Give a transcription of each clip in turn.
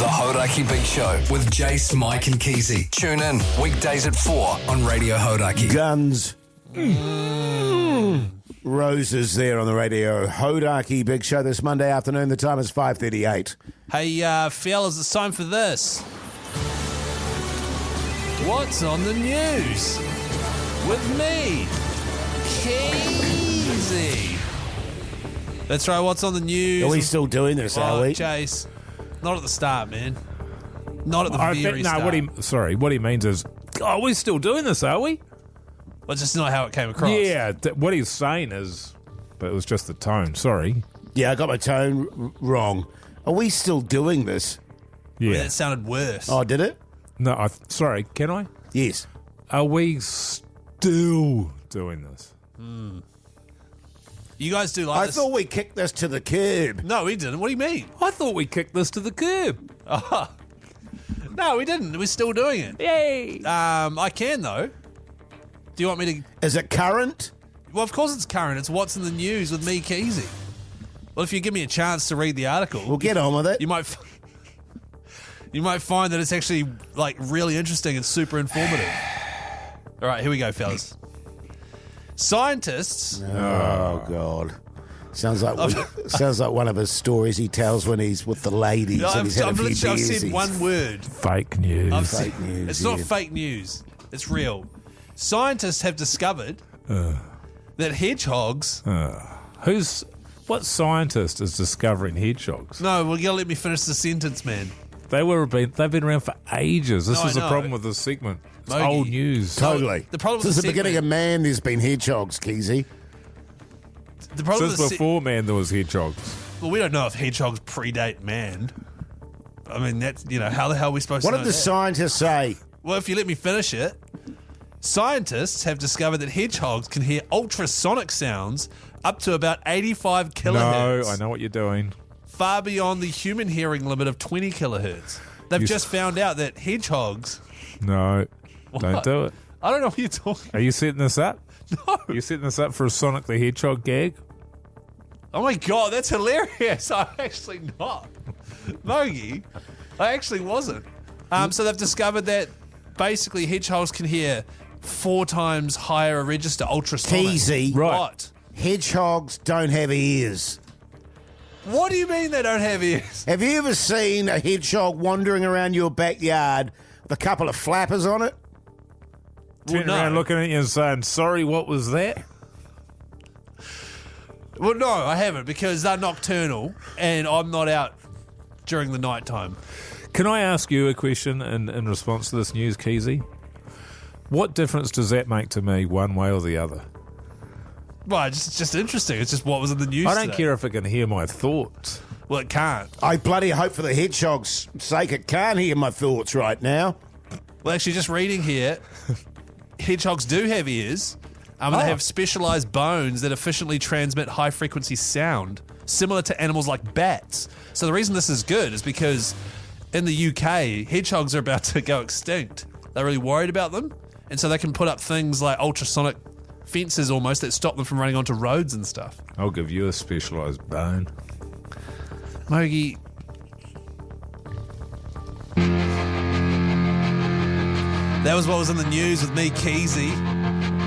The Hauraki Big Show with Jace, Mike and Keyzie. Tune in weekdays at 4 on Radio Hauraki. Guns. Roses there on the Radio Hauraki Big Show this Monday afternoon. The time is 5:38. Hey, fellas, it's time for this. What's on the news? With me, Keyzie. That's right, what's on the news? Are we still doing this, are we? Chase, not at the start, man. Not at the very start. What he means is, we're still doing this, are we? Well, it's just not how it came across. Yeah, what he's saying is, but it was just the tone, sorry. Yeah, I got my tone wrong. Are we still doing this? Yeah. That sounded worse. Oh, did it? No, sorry, can I? Yes. Are we still doing this? You guys do like this? I thought we kicked this to the curb. No, we didn't. What do you mean? I thought we kicked this to the curb. No, we didn't. We're still doing it. Yay! I can, though. Do you want me to... Is it current? Well, of course it's current. It's what's in the news with me, Keyzie. Well, if you give me a chance to read the article... We'll get on with it. You might find that it's actually, like, really interesting and super informative. All right, here we go, fellas. Scientists... Oh, God. Sounds like one of his stories he tells when he's with the ladies. No, and he's had a few I've said beersies. one word. Fake news. Fake news. It's not fake news. It's real. Scientists have discovered that hedgehogs... What scientist is discovering hedgehogs? No, well, you gotta let me finish the sentence, man. They've been around for ages. This is the know. problem with this segment. It's Mogi. old news. Totally. The problem Since with the the beginning of man, there's been hedgehogs, Keezy. The problem Since with before man, there was hedgehogs. well, we don't know if hedgehogs predate man. I mean, that's, how the hell are we supposed What to did know the that? scientists say? Well, if you let me finish it, scientists have discovered that hedgehogs can hear ultrasonic sounds up to about 85 kilohertz. No, I know what you're doing. Far beyond the human hearing limit of 20 kilohertz. They've just found out that hedgehogs... No, don't What? do it. I don't know what you're talking. Are you setting this up? No. Are you setting this up for a Sonic the Hedgehog gag? Oh my God, that's hilarious. I'm actually not. Mogi, I actually wasn't. So they've discovered that basically hedgehogs can hear 4 times higher register ultrasonic. Keyzie. Right. What? Hedgehogs don't have ears. What do you mean they don't have ears? Have you ever seen a hedgehog wandering around your backyard with a couple of flappers on it? Turning no. around looking at you and saying, sorry, what was that? Well, no, I haven't, because they're nocturnal and I'm not out during the nighttime. Can I ask you a question in response to this news, Keyzie? What difference does that make to me one way or the other? Well, it's just interesting. It's just what was in the news I don't today. care if it can hear my thoughts. Well, it can't. I bloody hope for the hedgehog's sake it can't hear my thoughts right now. Well, actually, just reading here, hedgehogs do have ears. And they have specialised bones that efficiently transmit high-frequency sound, similar to animals like bats. So the reason this is good is because in the UK, hedgehogs are about to go extinct. They're really worried about them. And so they can put up things like ultrasonic fences almost that stop them from running onto roads and stuff. I'll give you a specialised bone. Mogi. That was what was in the news with me, Keyzie.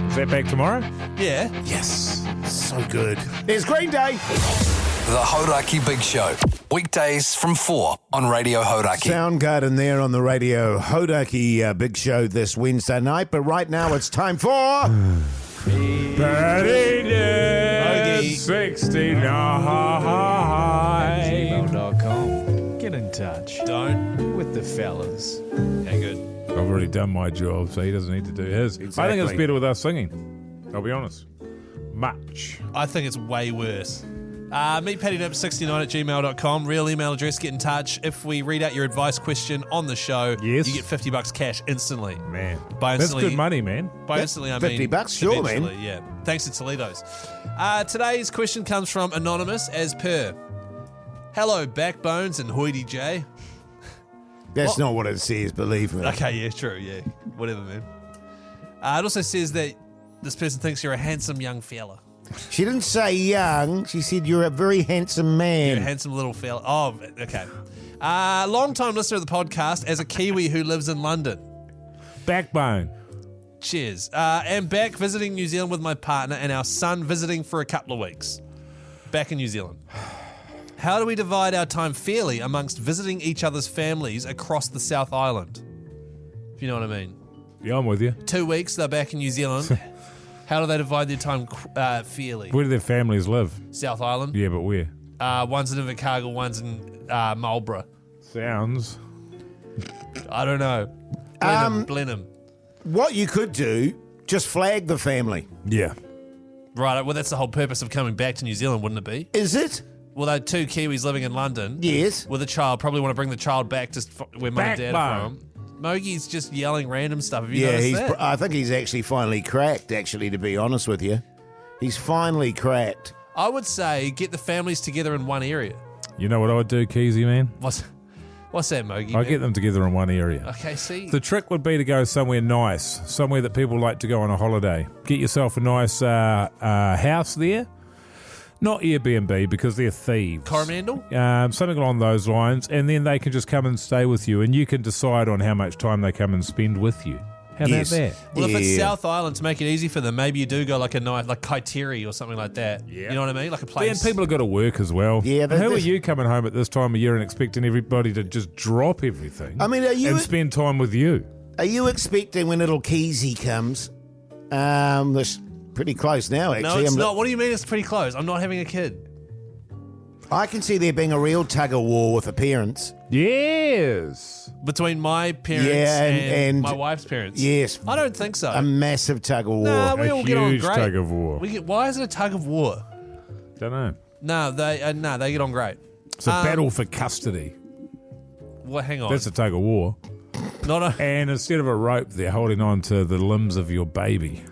Is that back tomorrow? Yeah. Yes. So good. There's Green Day. The Hauraki Big Show. Weekdays from 4 on Radio Hauraki. Soundgarden there on the Radio Hauraki Big Show this Wednesday night. But right now it's time for... Mogi. 69. gmail.com. Get in touch Don't. with the fellas. Okay, good. I've already done my job, so he doesn't need to do his. I think Exactly. it's better with us singing. I'll be honest. Much. I think it's way worse. meetpattynip69@gmail.com. Real email address. Get in touch. If we read out your advice question on the show, Yes. you get $50 cash instantly. Man. By That's instantly- good money, man. By instantly, I mean $50, sure, man. eventually, yeah. Thanks to Toledo's. Today's question comes from Anonymous as per. Hello, Backbones and Hoyte J. That's not what it says, believe me. Okay, yeah, true, yeah. Whatever, man. It also says that this person thinks you're a handsome young fella. She didn't say young. She said you're a very handsome You're man. a handsome little fella. Oh, okay. Long-time listener of the podcast as a Kiwi who lives in London. Backbone. Cheers. And back visiting New Zealand with my partner and our son visiting for a couple of weeks. Back in New Zealand. How do we divide our time fairly amongst visiting each other's families across the South Island? If you know what I mean. Yeah, I'm with you. 2 weeks, they're back in New Zealand. How do they divide their time fairly? Where do their families live? South Island. Yeah, but where? One's in Invercargill, one's in Marlborough. Sounds. I don't know. Blenheim. What you could do, just flag the family. Yeah. Right, well, that's the whole purpose of coming back to New Zealand, wouldn't it be? Is it? Well, they're two Kiwis living in London. Yes. With a child. Probably want to bring the child back to where mum and dad are Backbone. from. Mogie's just yelling random stuff. Have you noticed that? I think he's actually finally cracked, actually, to be honest with you. He's finally cracked. I would say get the families together in one area. You know what I would do, Keyzie, man? What's that, Mogie? I'd get them together in one area. Okay, see? The trick would be to go somewhere nice, somewhere that people like to go on a holiday. Get yourself a nice house there. Not Airbnb, because they're thieves. Coromandel? Something along those lines, and then they can just come and stay with you, and you can decide on how much time they come and spend with you. How Yes. about that? Well, if it's Yeah. South Island, to make it easy for them, maybe you do go like a night, like Kaiteri or something like that. Yeah. You know what I mean? Like a Then place. people have got to work as well. Yeah, but Who are this- you coming home at this time of year and expecting everybody to just drop everything? I mean, are you- and spend time with you? Are you expecting when little Keyzie comes? That's pretty close now, actually. No, it's I'm- not. What do you mean it's pretty close? I'm not having a kid. I can see there being a real tug-of-war with the parents. Yes. Between my parents Yeah, and and- my wife's parents. Yes. I don't think so. A massive tug-of-war. Nah, we A all get on huge great. tug of war. Why is it a tug of war? Don't know. No, they get on great. It's a battle for custody. Well, hang on. That's a tug of war. Not a. And instead of a rope, they're holding on to the limbs of your baby.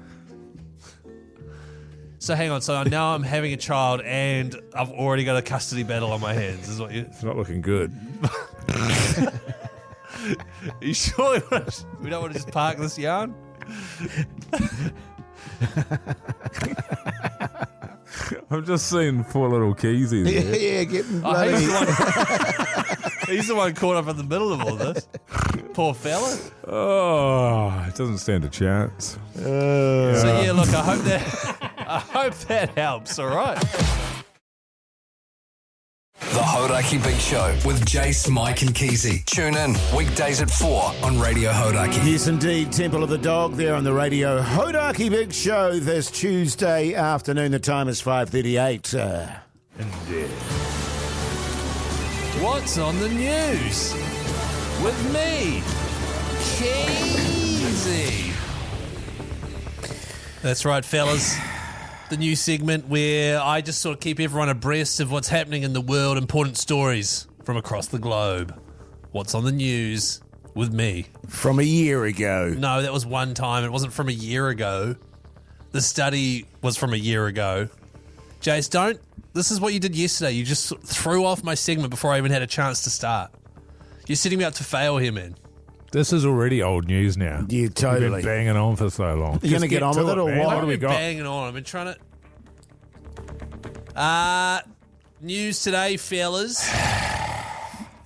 So hang on. So now I'm having a child and I've already got a custody battle on my hands. Is what you? It's not looking good. Are you sure we don't want to just park this yarn? I'm just seeing poor little Keyzie Yeah, there. yeah, getting Oh, bloody... he's the one caught up in the middle of all this. Poor fella. Oh, it doesn't stand a chance. So yeah, look, I hope that helps. All right. The Hauraki Big Show with Jace, Mike and Keyzie. Tune in weekdays at 4 on Radio Hauraki. Yes, indeed. Temple of the Dog there on the Radio Hauraki Big Show this Tuesday afternoon. The time is 5:38. What's on the news? With me, Keyzie. That's right, fellas. The new segment where I just sort of keep everyone abreast of what's happening in the world, important stories from across the globe. What's on the news with me? From a year ago. No, that was one time. It wasn't from a year ago. The study was from a year ago. Jace, this is what you did yesterday. You just threw off my segment before I even had a chance to start. You're setting me up to fail here, man. This is already old news now. Yeah, You've totally. been banging on for so long. You're gonna get on with it or man. what? What do we I've been got? banging on. I've been trying to... news today, fellas.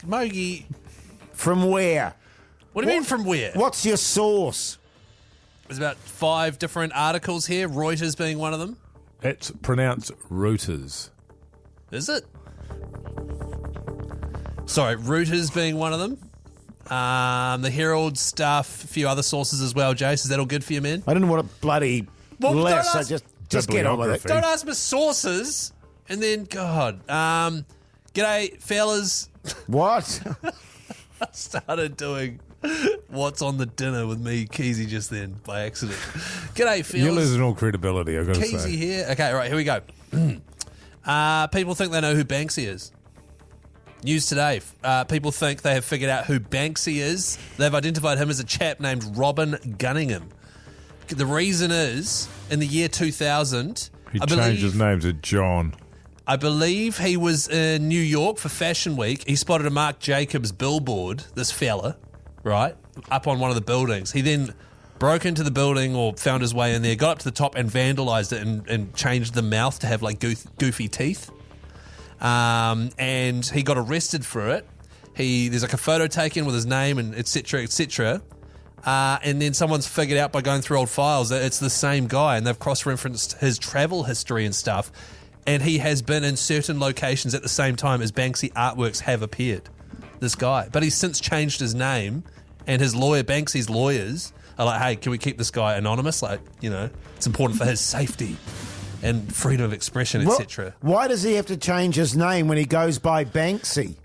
Mogi, From where? what do you mean from where? What's your source? There's about 5 different articles here, Reuters being one of them. It's pronounced rooters. Is it? Sorry, Reuters being one of them. The Herald stuff, a few other sources as well. Jace, is that all good for you, man? I didn't want to bloody Well, don't list. So ask- just get on with it. Bibliography. Don't ask me sources. And then, God. G'day, fellas. What? Started doing what's on the dinner with me, Keyzie, just then by accident. G'day, fellas. You're losing all credibility, I've got to Keyzie say. here. Okay, right, here we go. People think they know who Banksy is. News today. People think they have figured out who Banksy is. They've identified him as a chap named Robin Gunningham. The reason is, in the year 2000, He changed his name to John. I believe he was in New York for Fashion Week. He spotted a Marc Jacobs billboard, this fella, right, up on one of the buildings. He then broke into the building or found his way in there, got up to the top and vandalised it and changed the mouth to have like goofy teeth. And he got arrested for it. There's like a photo taken with his name and et cetera, et cetera. And then someone's figured out by going through old files that it's the same guy, and they've cross-referenced his travel history and stuff. And he has been in certain locations at the same time as Banksy artworks have appeared. This guy, but he's since changed his name, and his lawyer, Banksy's lawyers, are like, "Hey, can we keep this guy anonymous? Like, it's important for his safety and freedom of expression, etc." Why does he have to change his name when he goes by Banksy?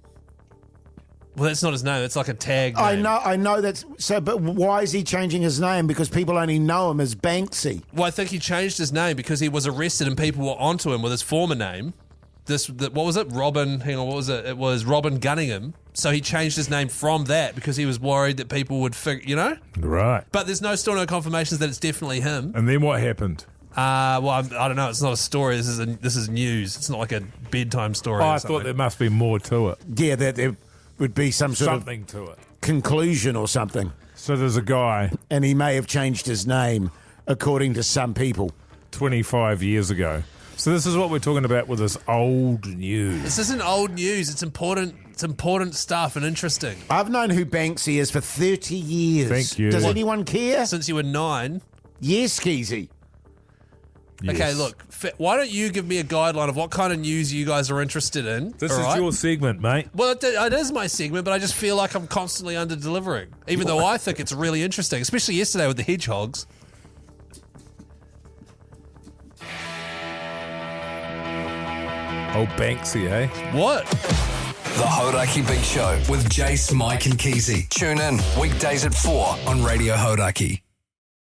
Well, that's not his name. It's like a tag name. I know that's so. But why is he changing his name? Because people only know him as Banksy. Well, I think he changed his name because he was arrested and people were onto him with his former name. What was it? Robin. Hang on, what was it? It was Robin Gunningham. So he changed his name from that because he was worried that people would figure, Right. But there's still no confirmations that it's definitely him. And then what happened? Well, I don't know. It's not a story. This is news. It's not like a bedtime story. I thought there must be more to it. Yeah, there would be Something to it. conclusion or something. So there's a guy And he may have changed his name, according to some people. 25 years ago. So this is what we're talking about with this old news. This isn't old news. It's important. It's important stuff and interesting. I've known who Banksy is for 30 years. Thank you. Does What? anyone care? Since you were 9. Yes, Keyzie. Yes. Okay, look. Why don't you give me a guideline of what kind of news you guys are interested in? This all is right? your segment, mate. Well, it is my segment, but I just feel like I'm constantly under-delivering, even though I think it's really interesting, especially yesterday with the hedgehogs. Oh, Banksy, eh? What? The Hauraki Big Show with Jace, Mike and Keyzie. Tune in weekdays at 4 on Radio Hauraki.